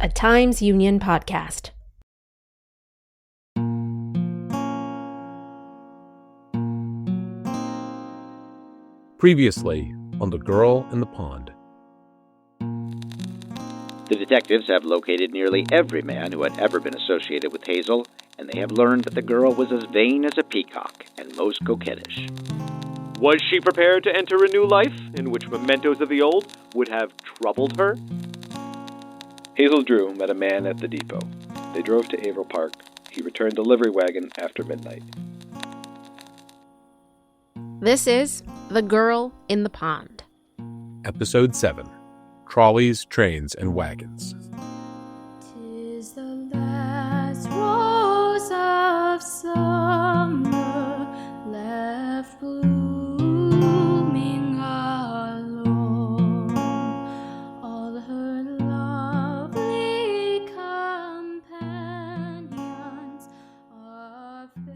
a Times Union podcast. Previously on The Girl in the Pond. The detectives have located nearly every man who had ever been associated with Hazel, and they have learned that the girl was as vain as a peacock and most coquettish. Was she prepared to enter a new life in which mementos of the old would have troubled her? Hazel Drew met a man at the depot. They drove to Averill Park. He returned the livery wagon after midnight. This is The Girl in the Pond. Episode 7. Trolleys, Trains, and Wagons. 'Tis the last rose of summer left blooming alone. All her lovely companions are faded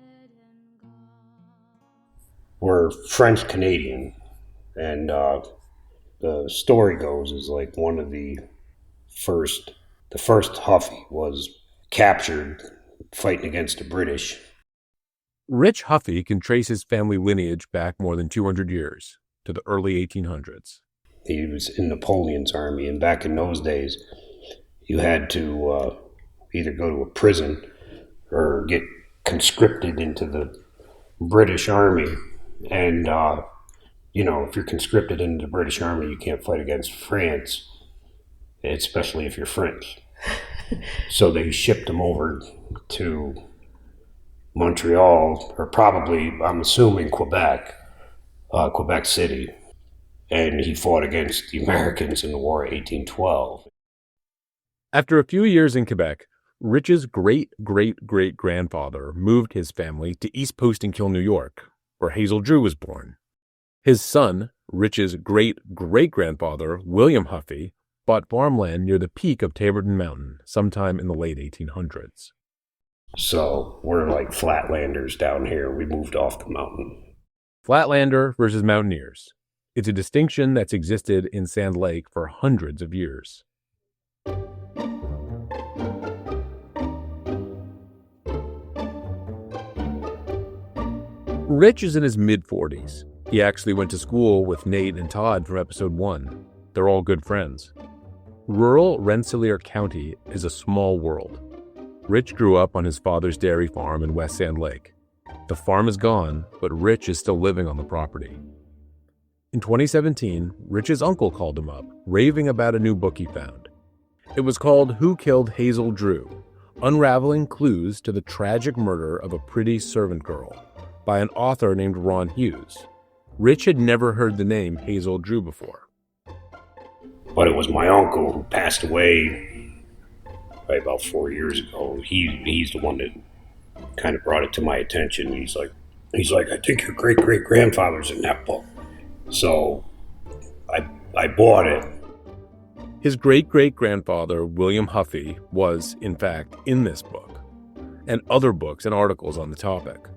and gone. We're French-Canadian, and the story goes is like one of the first Huffy was captured fighting against the British. Rich Huffy can trace his family lineage back more than 200 years, to the early 1800s. He was in Napoleon's army, and back in those days, you had to either go to a prison or get conscripted into the British army. And, if you're conscripted into the British army, you can't fight against France, especially if you're French. So they shipped him over to Montreal, or probably, I'm assuming, Quebec City. And he fought against the Americans in the War of 1812. After a few years in Quebec, Rich's great-great-great-grandfather moved his family to East Postingkill, New York, where Hazel Drew was born. His son, Rich's great-great-grandfather, William Huffy, bought farmland near the peak of Taborton Mountain sometime in the late 1800s. So we're like flatlanders down here. We moved off the mountain. Flatlander versus mountaineers. It's a distinction that's existed in Sand Lake for hundreds of years. Rich is in his mid-40s. He actually went to school with Nate and Todd from episode 1. They're all good friends. Rural Rensselaer County is a small world. Rich grew up on his father's dairy farm in West Sand Lake. The farm is gone, but Rich is still living on the property. In 2017, Rich's uncle called him up, raving about a new book he found. It was called Who Killed Hazel Drew? Unraveling Clues to the Tragic Murder of a Pretty Servant Girl, by an author named Ron Hughes. Rich had never heard the name Hazel Drew before. But it was my uncle who passed away about 4 years ago. He's the one that kind of brought it to my attention. He's like, I think your great-great-grandfather's in that book. So I bought it. His great-great-grandfather, William Huffy, was, in fact, in this book, and other books and articles on the topic.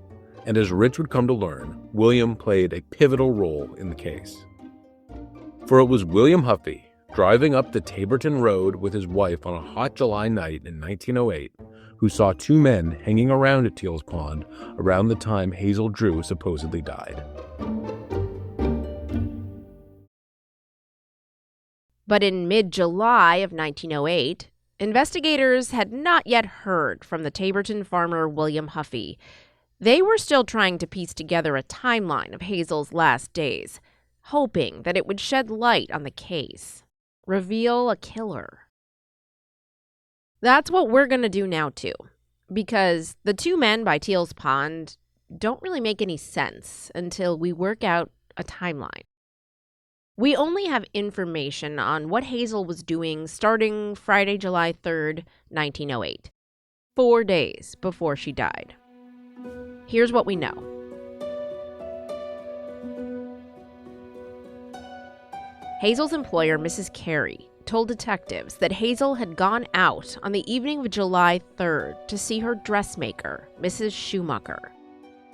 And as Rich would come to learn, William played a pivotal role in the case. For it was William Huffy, driving up the Taborton Road with his wife on a hot July night in 1908, who saw two men hanging around at Teal's Pond around the time Hazel Drew supposedly died. But in mid-July of 1908, investigators had not yet heard from the Taborton farmer William Huffy. They were still trying to piece together a timeline of Hazel's last days, hoping that it would shed light on the case, reveal a killer. That's what we're going to do now, too, because the two men by Teal's Pond don't really make any sense until we work out a timeline. We only have information on what Hazel was doing starting Friday, July 3rd, 1908, 4 days before she died. Here's what we know. Hazel's employer, Mrs. Carey, told detectives that Hazel had gone out on the evening of July 3rd to see her dressmaker, Mrs. Schumacher.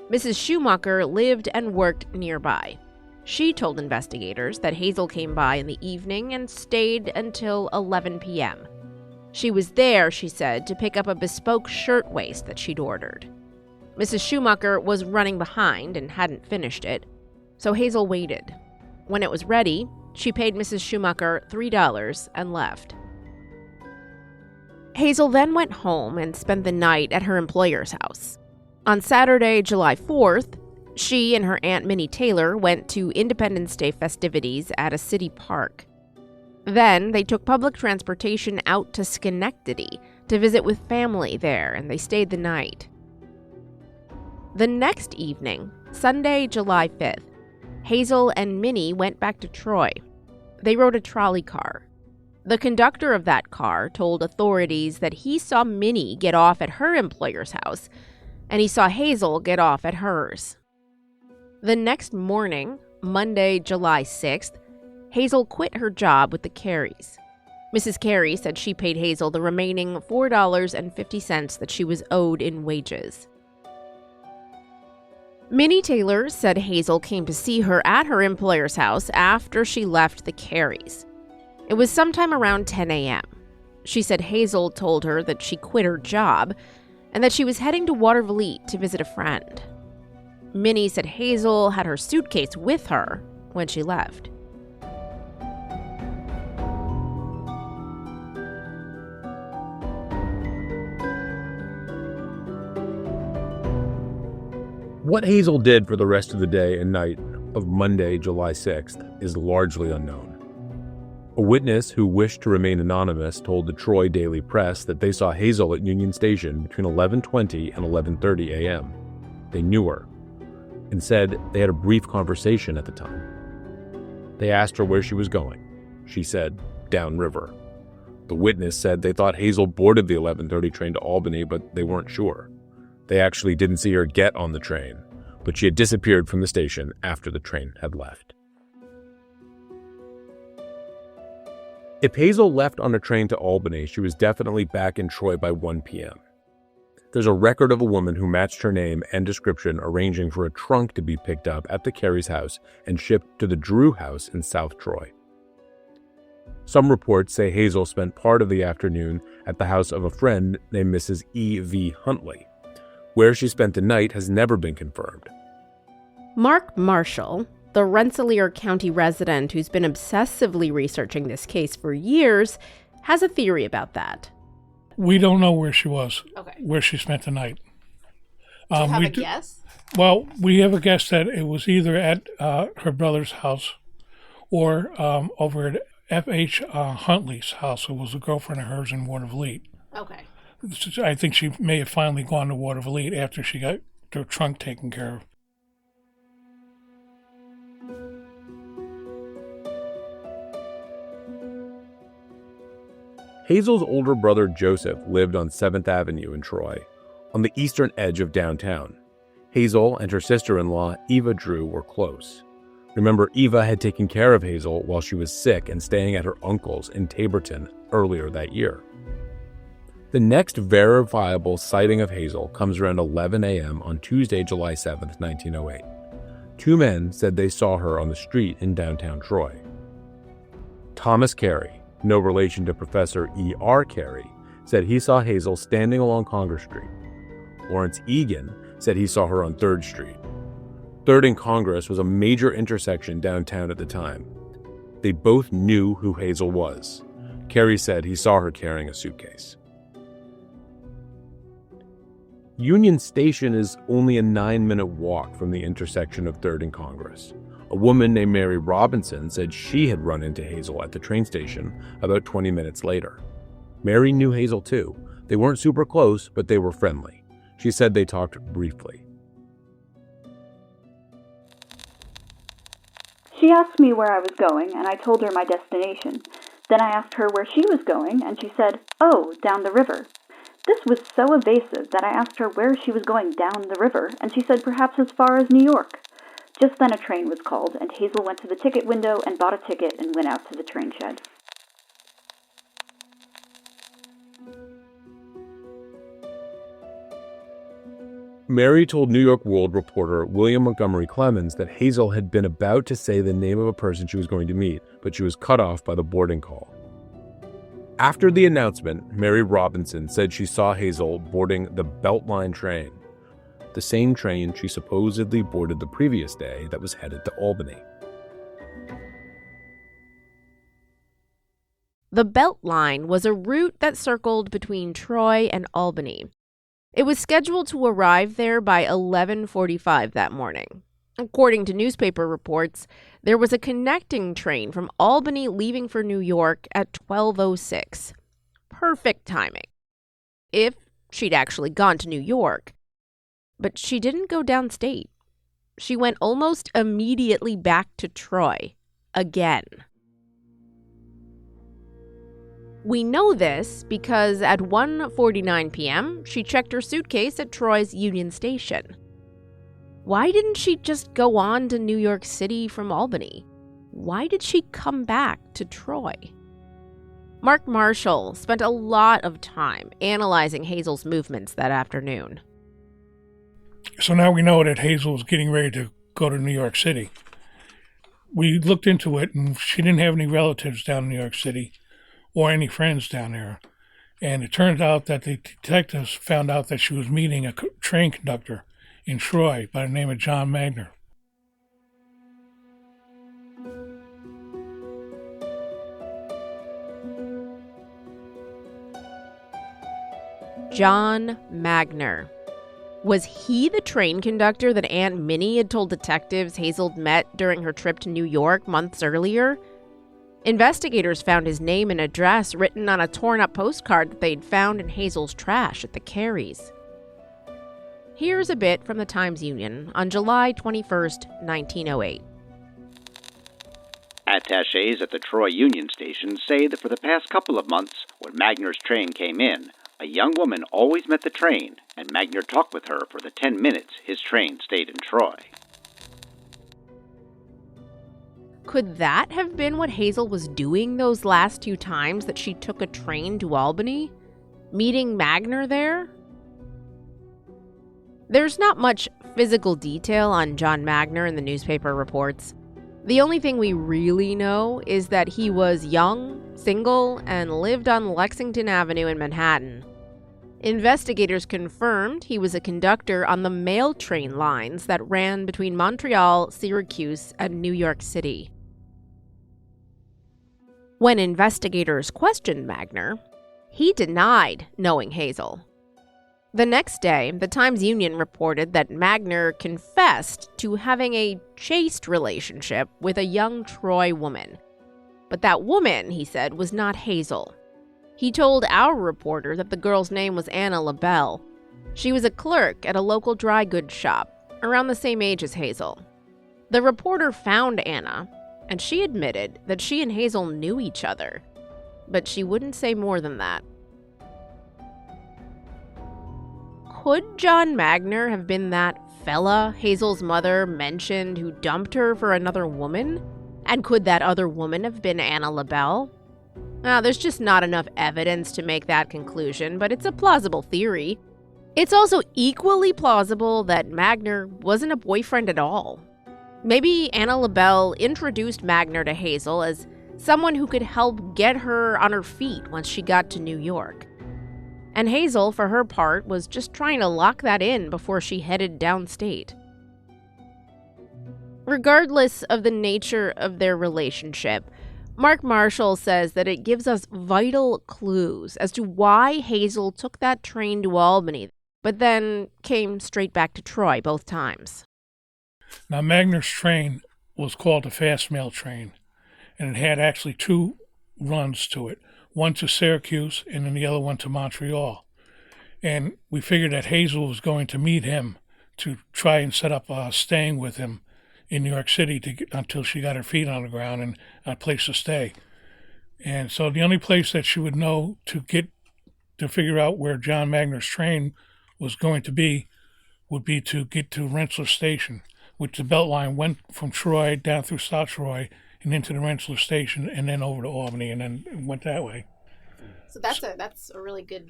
Mrs. Schumacher lived and worked nearby. She told investigators that Hazel came by in the evening and stayed until 11 p.m. She was there, she said, to pick up a bespoke shirtwaist that she'd ordered. Mrs. Schumacher was running behind and hadn't finished it, so Hazel waited. When it was ready, she paid Mrs. Schumacher $3 and left. Hazel then went home and spent the night at her employer's house. On Saturday, July 4th, she and her Aunt Minnie Taylor went to Independence Day festivities at a city park. Then they took public transportation out to Schenectady to visit with family there, and they stayed the night. The next evening, Sunday, July 5th, Hazel and Minnie went back to Troy. They rode a trolley car. The conductor of that car told authorities that he saw Minnie get off at her employer's house, and he saw Hazel get off at hers. The next morning, Monday, July 6th, Hazel quit her job with the Careys. Mrs. Carey said she paid Hazel the remaining $4.50 that she was owed in wages. Minnie Taylor said Hazel came to see her at her employer's house after she left the Careys. It was sometime around 10 a.m. She said Hazel told her that she quit her job and that she was heading to Watervliet to visit a friend. Minnie said Hazel had her suitcase with her when she left. What Hazel did for the rest of the day and night of Monday, July 6th, is largely unknown. A witness who wished to remain anonymous told the Troy Daily Press that they saw Hazel at Union Station between 11:20 and 11:30 a.m. They knew her and said they had a brief conversation at the time. They asked her where she was going. She said, downriver. The witness said they thought Hazel boarded the 11:30 train to Albany, but they weren't sure. They actually didn't see her get on the train, but she had disappeared from the station after the train had left. If Hazel left on a train to Albany, she was definitely back in Troy by 1 p.m. There's a record of a woman who matched her name and description arranging for a trunk to be picked up at the Carey's house and shipped to the Drew house in South Troy. Some reports say Hazel spent part of the afternoon at the house of a friend named Mrs. E.V. Huntley. Where she spent the night has never been confirmed. Mark Marshall, the Rensselaer County resident who's been obsessively researching this case for years, has a theory about that. We don't know where she was, Okay. where she spent the night. Do you have a guess? Well, we have a guess that it was either at her brother's house or over at F.H. Huntley's house, who was a girlfriend of hers in Watervliet. Okay. I think she may have finally gone to Watervliet after she got her trunk taken care of. Hazel's older brother Joseph lived on 7th Avenue in Troy, on the eastern edge of downtown. Hazel and her sister-in-law, Eva Drew, were close. Remember, Eva had taken care of Hazel while she was sick and staying at her uncle's in Taborton earlier that year. The next verifiable sighting of Hazel comes around 11 a.m. on Tuesday, July 7th, 1908. Two men said they saw her on the street in downtown Troy. Thomas Carey, no relation to Professor E.R. Carey, said he saw Hazel standing along Congress Street. Lawrence Egan said he saw her on 3rd Street. 3rd and Congress was a major intersection downtown at the time. They both knew who Hazel was. Carey said he saw her carrying a suitcase. Union Station is only a 9-minute walk from the intersection of 3rd and Congress. A woman named Mary Robinson said she had run into Hazel at the train station about 20 minutes later. Mary knew Hazel too. They weren't super close, but they were friendly. She said they talked briefly. She asked me where I was going, and I told her my destination. Then I asked her where she was going, and she said, "Oh, down the river." This was so evasive that I asked her where she was going down the river, and she said perhaps as far as New York. Just then a train was called, and Hazel went to the ticket window and bought a ticket and went out to the train shed. Mary told New York World reporter William Montgomery Clemens that Hazel had been about to say the name of a person she was going to meet, but she was cut off by the boarding call. After the announcement, Mary Robinson said she saw Hazel boarding the Beltline train, the same train she supposedly boarded the previous day that was headed to Albany. The Beltline was a route that circled between Troy and Albany. It was scheduled to arrive there by 11:45 that morning. According to newspaper reports, there was a connecting train from Albany leaving for New York at 12:06. Perfect timing, if she'd actually gone to New York. But she didn't go downstate. She went almost immediately back to Troy, again. We know this because at 1:49 p.m., she checked her suitcase at Troy's Union Station. Why didn't she just go on to New York City from Albany? Why did she come back to Troy? Mark Marshall spent a lot of time analyzing Hazel's movements that afternoon. So now we know that Hazel was getting ready to go to New York City. We looked into it, and she didn't have any relatives down in New York City or any friends down there. And it turns out that the detectives found out that she was meeting a train conductor in Troy by the name of John Magner. John Magner. Was he the train conductor that Aunt Minnie had told detectives Hazel met during her trip to New York months earlier? Investigators found his name and address written on a torn-up postcard that they'd found in Hazel's trash at the Careys. Here's a bit from the Times-Union on July 21st, 1908. Attachés at the Troy Union Station say that for the past couple of months, when Magner's train came in, a young woman always met the train, and Magner talked with her for the 10 minutes his train stayed in Troy. Could that have been what Hazel was doing those last 2 times that she took a train to Albany? Meeting Magner there? There's not much physical detail on John Magner in the newspaper reports. The only thing we really know is that he was young, single, and lived on Lexington Avenue in Manhattan. Investigators confirmed he was a conductor on the mail train lines that ran between Montreal, Syracuse, and New York City. When investigators questioned Magner, he denied knowing Hazel. The next day, the Times-Union reported that Magner confessed to having a chaste relationship with a young Troy woman. But that woman, he said, was not Hazel. He told our reporter that the girl's name was Anna LaBelle. She was a clerk at a local dry goods shop, around the same age as Hazel. The reporter found Anna, and she admitted that she and Hazel knew each other, but she wouldn't say more than that. Could John Magner have been that fella Hazel's mother mentioned who dumped her for another woman? And could that other woman have been Anna LaBelle? Now, there's just not enough evidence to make that conclusion, but it's a plausible theory. It's also equally plausible that Magner wasn't a boyfriend at all. Maybe Anna LaBelle introduced Magner to Hazel as someone who could help get her on her feet once she got to New York. And Hazel, for her part, was just trying to lock that in before she headed downstate. Regardless of the nature of their relationship, Mark Marshall says that it gives us vital clues as to why Hazel took that train to Albany, but then came straight back to Troy both times. Now, Magner's train was called a fast mail train, and it had actually 2 runs to it, one to Syracuse and then the other one to Montreal. And we figured that Hazel was going to meet him to try and set up staying with him in New York City until she got her feet on the ground and a place to stay. And so the only place that she would know to figure out where John Magner's train was going to be would be to get to Rensselaer Station, which the Beltline went from Troy down through South Troy and into the Rensselaer Station and then over to Albany and then went that way. So that's a really good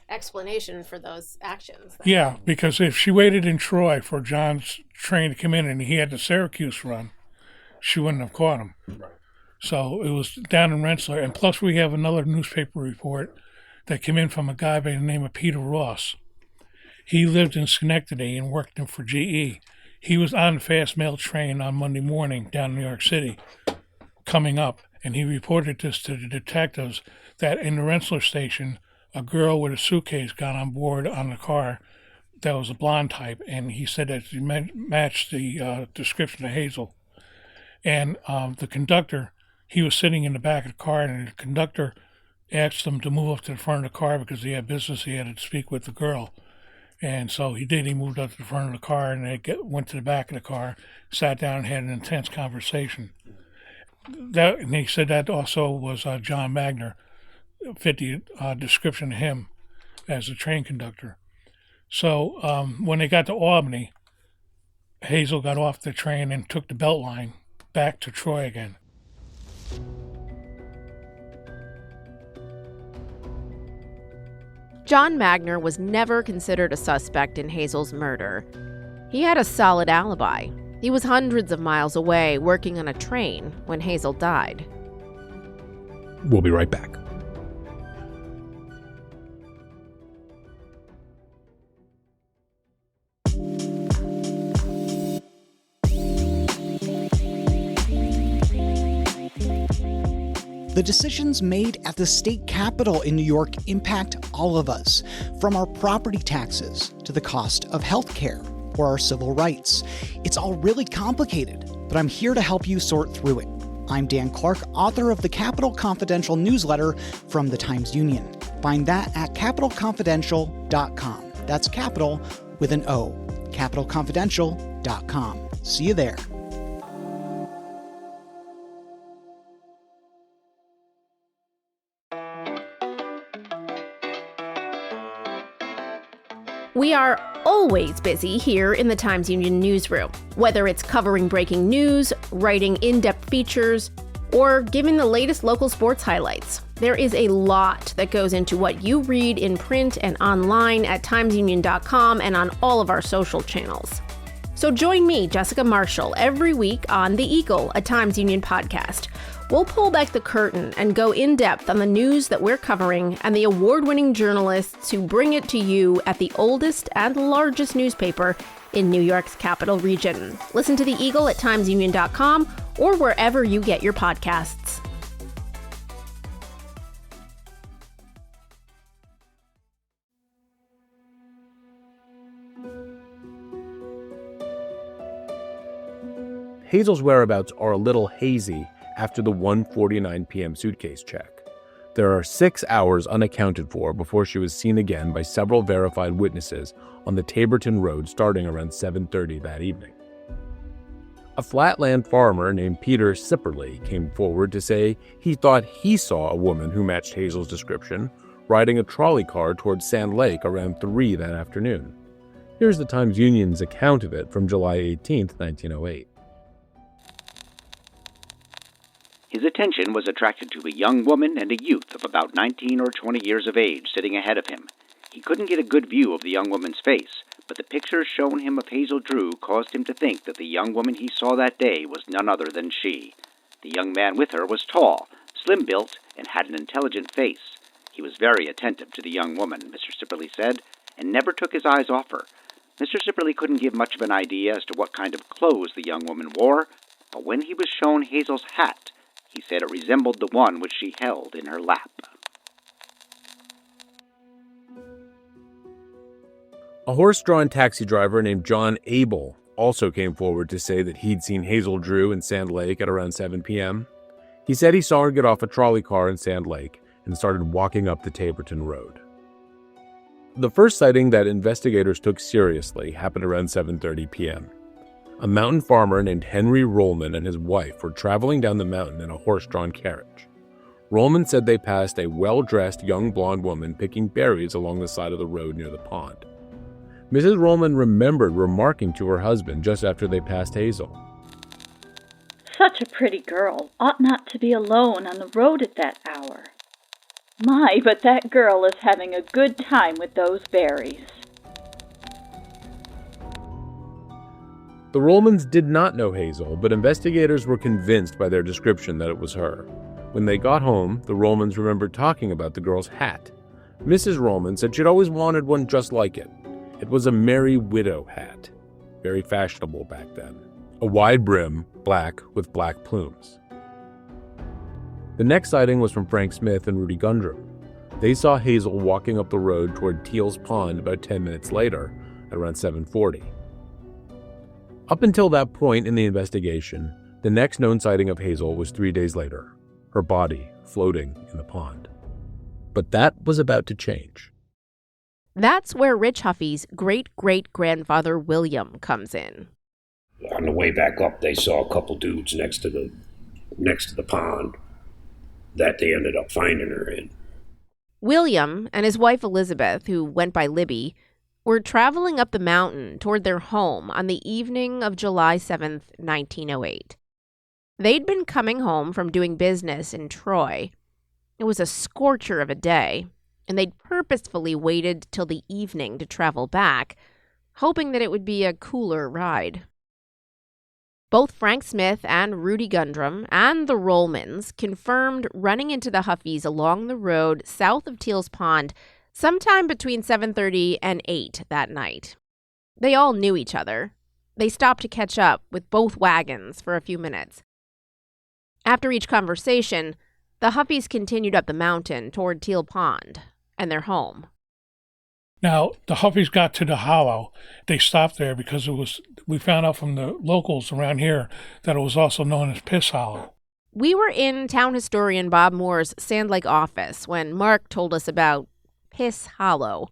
explanation for those actions. Yeah, because if she waited in Troy for John's train to come in and he had the Syracuse run, she wouldn't have caught him. Right. So it was down in Rensselaer. And plus we have another newspaper report that came in from a guy by the name of Peter Ross. He lived in Schenectady and worked for GE. He was on the fast mail train on Monday morning down in New York City coming up, and he reported this to the detectives that in the Rensselaer station, a girl with a suitcase got on board on the car that was a blonde type, and he said that she matched the description of Hazel. And the conductor, he was sitting in the back of the car, and the conductor asked him to move up to the front of the car because he had business. He had to speak with the girl. And so he did. He moved up to the front of the car, and they went to the back of the car, sat down, and had an intense conversation. And he said that also was John Magner, fit the description of him as a train conductor. So when they got to Albany, Hazel got off the train and took the Beltline back to Troy again. John Magner was never considered a suspect in Hazel's murder. He had a solid alibi. He was hundreds of miles away working on a train when Hazel died. We'll be right back. The decisions made at the state capitol in New York impact all of us, from our property taxes to the cost of health care or our civil rights. It's all really complicated, but I'm here to help you sort through it. I'm Dan Clark, author of the Capitol Confidential newsletter from the Times-Union. Find that at capitalconfidential.com. That's capital with an O. capitalconfidential.com. See you there. We are always busy here in the Times-Union newsroom, whether it's covering breaking news, writing in-depth features, or giving the latest local sports highlights. There is a lot that goes into what you read in print and online at timesunion.com and on all of our social channels. So join me, Jessica Marshall, every week on The Eagle, a Times-Union podcast. We'll pull back the curtain and go in-depth on the news that we're covering and the award-winning journalists who bring it to you at the oldest and largest newspaper in New York's capital region. Listen to The Eagle at timesunion.com or wherever you get your podcasts. Hazel's whereabouts are a little hazy after the 1:49 p.m. suitcase check. There are 6 hours unaccounted for before she was seen again by several verified witnesses on the Taborton Road starting around 7:30 that evening. A flatland farmer named Peter Sipperly came forward to say he thought he saw a woman who matched Hazel's description riding a trolley car towards Sand Lake around 3 that afternoon. Here's the Times-Union's account of it from July 18, 1908. His attention was attracted to a young woman and a youth of about 19 or 20 years of age sitting ahead of him. He couldn't get a good view of the young woman's face, but the pictures shown him of Hazel Drew caused him to think that the young woman he saw that day was none other than she. The young man with her was tall, slim-built, and had an intelligent face. He was very attentive to the young woman, Mr. Sipperly said, and never took his eyes off her. Mr. Sipperly couldn't give much of an idea as to what kind of clothes the young woman wore, but when he was shown Hazel's hat, he said it resembled the one which she held in her lap. A horse-drawn taxi driver named John Abel also came forward to say that he'd seen Hazel Drew in Sand Lake at around 7 p.m. He said he saw her get off a trolley car in Sand Lake and started walking up the Taborton Road. The first sighting that investigators took seriously happened around 7:30 p.m. A mountain farmer named Henry Rollman and his wife were traveling down the mountain in a horse-drawn carriage. Rollman said they passed a well-dressed young blonde woman picking berries along the side of the road near the pond. Mrs. Rollman remembered remarking to her husband just after they passed Hazel, Such a pretty girl ought not to be alone on the road at that hour. My, but that girl is having a good time with those berries. The Rollmans did not know Hazel, but investigators were convinced by their description that it was her. When they got home, the Rollmans remembered talking about the girl's hat. Mrs. Rollman said she'd always wanted one just like it. It was a Merry Widow hat, very fashionable back then. A wide brim, black with black plumes. The next sighting was from Frank Smith and Rudy Gundrum. They saw Hazel walking up the road toward Teal's Pond about 10 minutes later, at around 7:40. Up until that point in the investigation, the next known sighting of Hazel was 3 days later, her body floating in the pond. But that was about to change. That's where Rich Huffy's great-great-grandfather William comes in. On the way back up, they saw a couple dudes next to the pond that they ended up finding her in. William and his wife Elizabeth, who went by Libby, were traveling up the mountain toward their home on the evening of July 7th, 1908. They'd been coming home from doing business in Troy. It was a scorcher of a day, and they'd purposefully waited till the evening to travel back, hoping that it would be a cooler ride. Both Frank Smith and Rudy Gundrum and the Rollmans confirmed running into the Huffys along the road south of Teal's Pond sometime between 7:30 and 8 that night. They all knew each other. They stopped to catch up with both wagons for a few minutes. After each conversation, the Huffys continued up the mountain toward Teal Pond and their home. Now, the Huffys got to the hollow. They stopped there because we found out from the locals around here that it was also known as Piss Hollow. We were in town historian Bob Moore's Sand Lake office when Mark told us about Piss Hollow.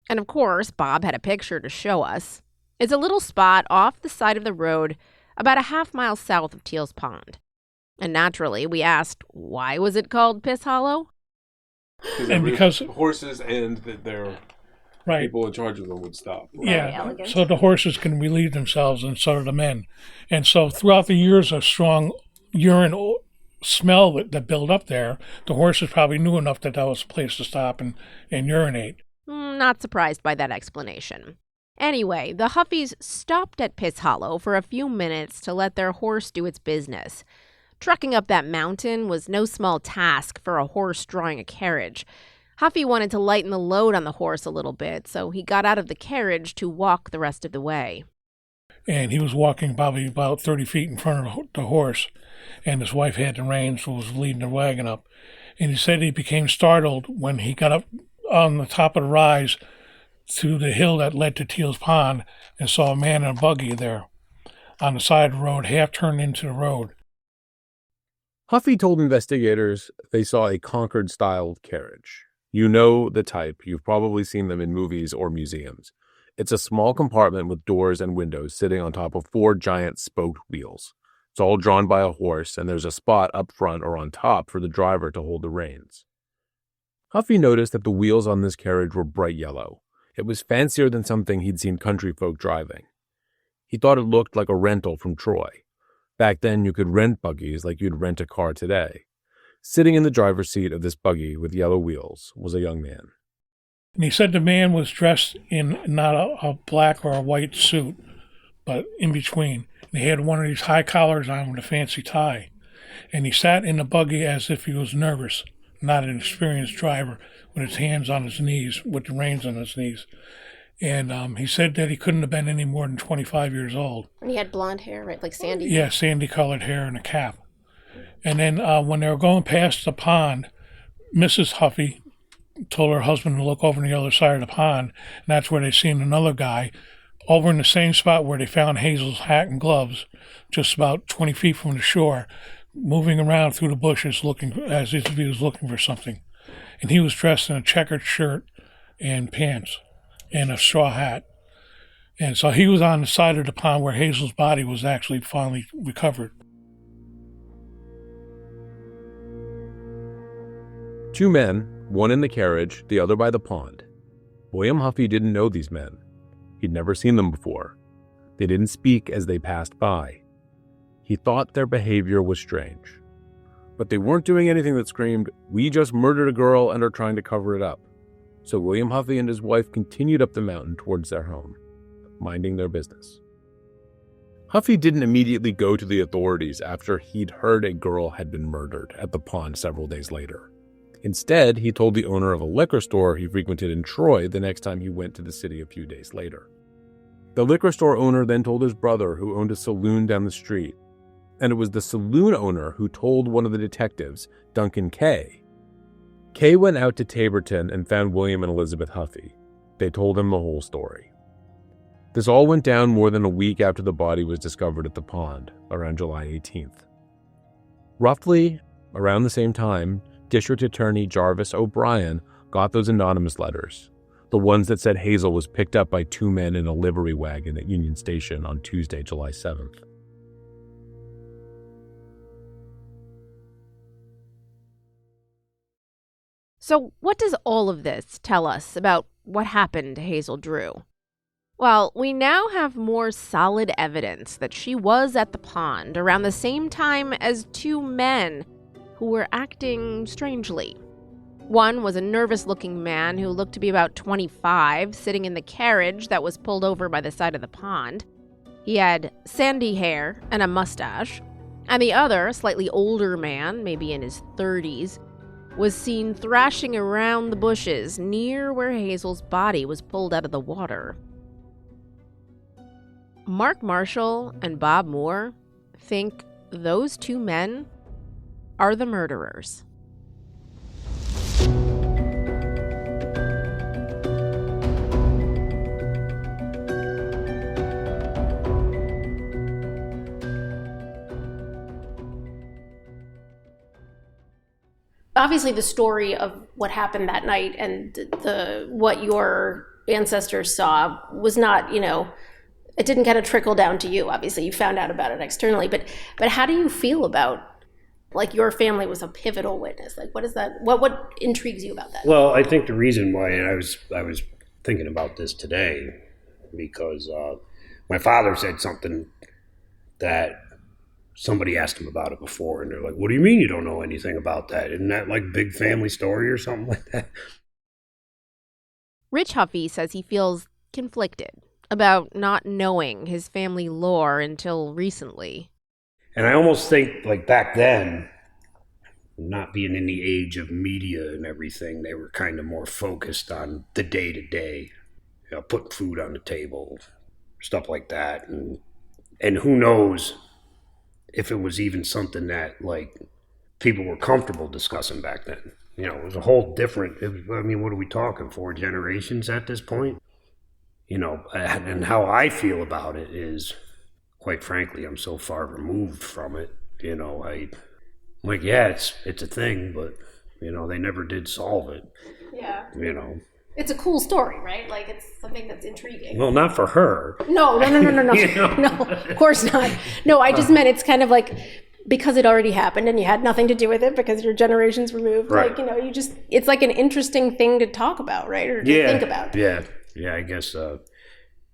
And of course, Bob had a picture to show us. It's a little spot off the side of the road about a half-mile south of Teal's Pond. And naturally, we asked, why was it called Piss Hollow? And because horses and their people in charge of them would stop. Yeah, so the horses can relieve themselves, and so do the men. And so throughout the years of strong urine smell that built up there, the horses probably knew enough that was a place to stop and urinate. Not surprised by that explanation. Anyway, the Huffys stopped at Piss Hollow for a few minutes to let their horse do its business. Trucking up that mountain was no small task for a horse drawing a carriage. Huffy wanted to lighten the load on the horse a little bit, so he got out of the carriage to walk the rest of the way. And he was walking probably about 30 feet in front of the horse, and his wife had the reins, so was leading the wagon up. And he said he became startled when he got up on the top of the rise to the hill that led to Teal's Pond and saw a man in a buggy there on the side of the road, half turned into the road. Huffy told investigators they saw a Concord-style carriage. You know the type. You've probably seen them in movies or museums. It's a small compartment with doors and windows sitting on top of 4 giant spoked wheels. It's all drawn by a horse, and there's a spot up front or on top for the driver to hold the reins. Huffy noticed that the wheels on this carriage were bright yellow. It was fancier than something he'd seen country folk driving. He thought it looked like a rental from Troy. Back then, you could rent buggies like you'd rent a car today. Sitting in the driver's seat of this buggy with yellow wheels was a young man. And he said the man was dressed in not a black or a white suit, but in between. And he had one of these high collars on with a fancy tie. And he sat in the buggy as if he was nervous, not an experienced driver, with his hands on his knees, with the reins on his knees. And he said that he couldn't have been any more than 25 years old. And he had blonde hair, right? Like sandy? Yeah, sandy-colored hair and a cap. And then when they were going past the pond, Mrs. Huffy told her husband to look over on the other side of the pond, and that's where they seen another guy over in the same spot where they found Hazel's hat and gloves, just about 20 feet from the shore, moving around through the bushes looking as if he was looking for something. And he was dressed in a checkered shirt and pants and a straw hat. And so he was on the side of the pond where Hazel's body was actually finally recovered. 2 men, one in the carriage, the other by the pond. William Huffy didn't know these men. He'd never seen them before. They didn't speak as they passed by. He thought their behavior was strange. But they weren't doing anything that screamed, "We just murdered a girl and are trying to cover it up." So William Huffy and his wife continued up the mountain towards their home, minding their business. Huffy didn't immediately go to the authorities after he'd heard a girl had been murdered at the pond several days later. Instead, he told the owner of a liquor store he frequented in Troy the next time he went to the city a few days later. The liquor store owner then told his brother, who owned a saloon down the street, and it was the saloon owner who told one of the detectives, Duncan Kay. Kay went out to Taborton and found William and Elizabeth Huffy. They told him the whole story. This all went down more than a week after the body was discovered at the pond, around July 18th. Roughly around the same time, District Attorney Jarvis O'Brien got those anonymous letters, the ones that said Hazel was picked up by two men in a livery wagon at Union Station on Tuesday, July 7th. So what does all of this tell us about what happened to Hazel Drew? Well, we now have more solid evidence that she was at the pond around the same time as two men who were acting strangely. One was a nervous-looking man who looked to be about 25, sitting in the carriage that was pulled over by the side of the pond. He had sandy hair and a mustache, and the other, a slightly older man, maybe in his 30s, was seen thrashing around the bushes near where Hazel's body was pulled out of the water. Mark Marshall and Bob Moore think those two men are the murderers. Obviously, the story of what happened that night and what your ancestors saw was not, it didn't kind of trickle down to you. Obviously, you found out about it externally, but how do you feel about, like, your family was a pivotal witness? Like, what is that? What intrigues you about that? Well, I think the reason why I was thinking about this today because my father said something that somebody asked him about it before, and they're like, "What do you mean you don't know anything about that? Isn't that like big family story or something like that?" Rich Huffy says he feels conflicted about not knowing his family lore until recently. And I almost think, like, back then, not being in the age of media and everything, they were kind of more focused on the day-to-day, putting food on the table, stuff like that. And who knows if it was even something that, like, people were comfortable discussing back then. It was a whole different, what are we talking, 4 generations at this point? And how I feel about it is, quite frankly, I'm so far removed from it. It's a thing, but, they never did solve it. Yeah. It's a cool story, right? Like, it's something that's intriguing. Well, not for her. No. No, of course not. No, I just meant it's kind of like, because it already happened and you had nothing to do with it because you're generations removed. Right. Like, it's like an interesting thing to talk about, right? Or to think about. Yeah, I guess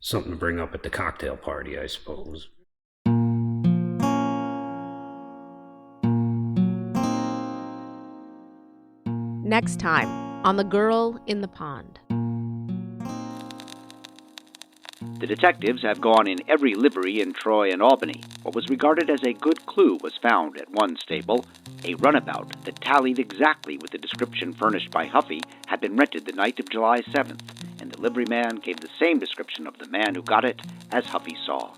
something to bring up at the cocktail party, I suppose. Next time on The Girl in the Pond. The detectives have gone in every livery in Troy and Albany. What was regarded as a good clue was found at one stable. A runabout that tallied exactly with the description furnished by Huffy had been rented the night of July 7th, and the liveryman gave the same description of the man who got it as Huffy saw.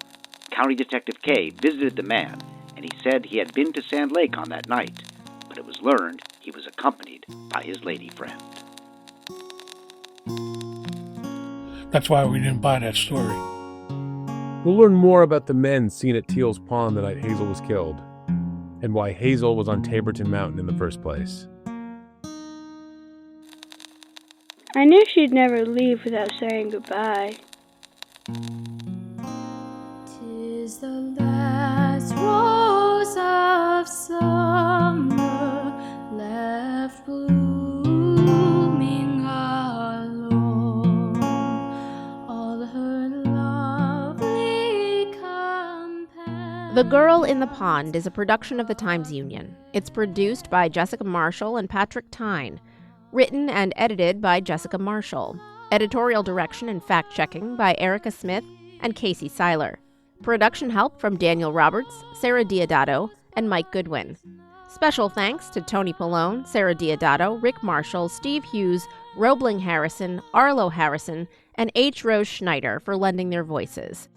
County Detective Kay visited the man, and he said he had been to Sand Lake on that night, but it was learned he was accompanied by his lady friend. That's why we didn't buy that story. We'll learn more about the men seen at Teal's Pond the night Hazel was killed, and why Hazel was on Taborton Mountain in the first place. I knew she'd never leave without saying goodbye. 'Tis the last rose of summer left blooming alone. All her lovely companions. The The Girl in the Pond is a production of the Times-Union. It's produced by Jessica Marshall and Patrick Tyne. Written and edited by Jessica Marshall. Editorial direction and fact-checking by Erica Smith and Casey Seiler. Production help from Daniel Roberts, Sarah Diodato, and Mike Goodwin. Special thanks to Tony Pallone, Sarah Diodato, Rick Marshall, Steve Hughes, Roebling Harrison, Arlo Harrison, and H. Rose Schneider for lending their voices.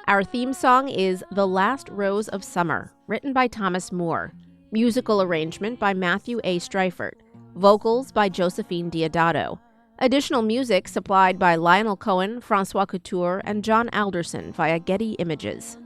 Our theme song is The Last Rose of Summer, written by Thomas Moore. Musical arrangement by Matthew A. Streifert. Vocals by Josephine Diodato. Additional music supplied by Lionel Cohen, Francois Couture, and John Alderson via Getty Images.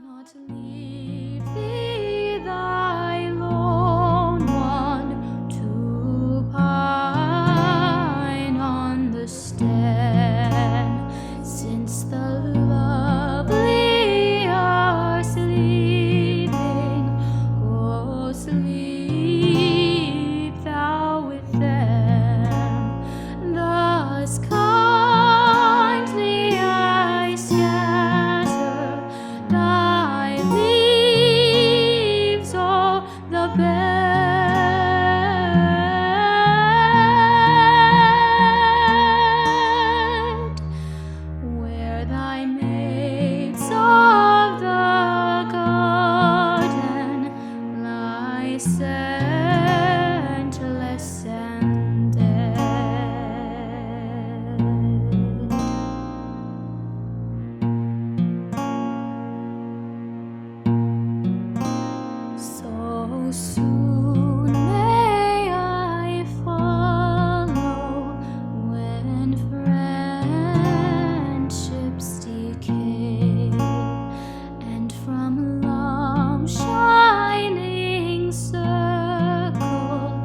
Shining circle,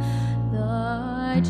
the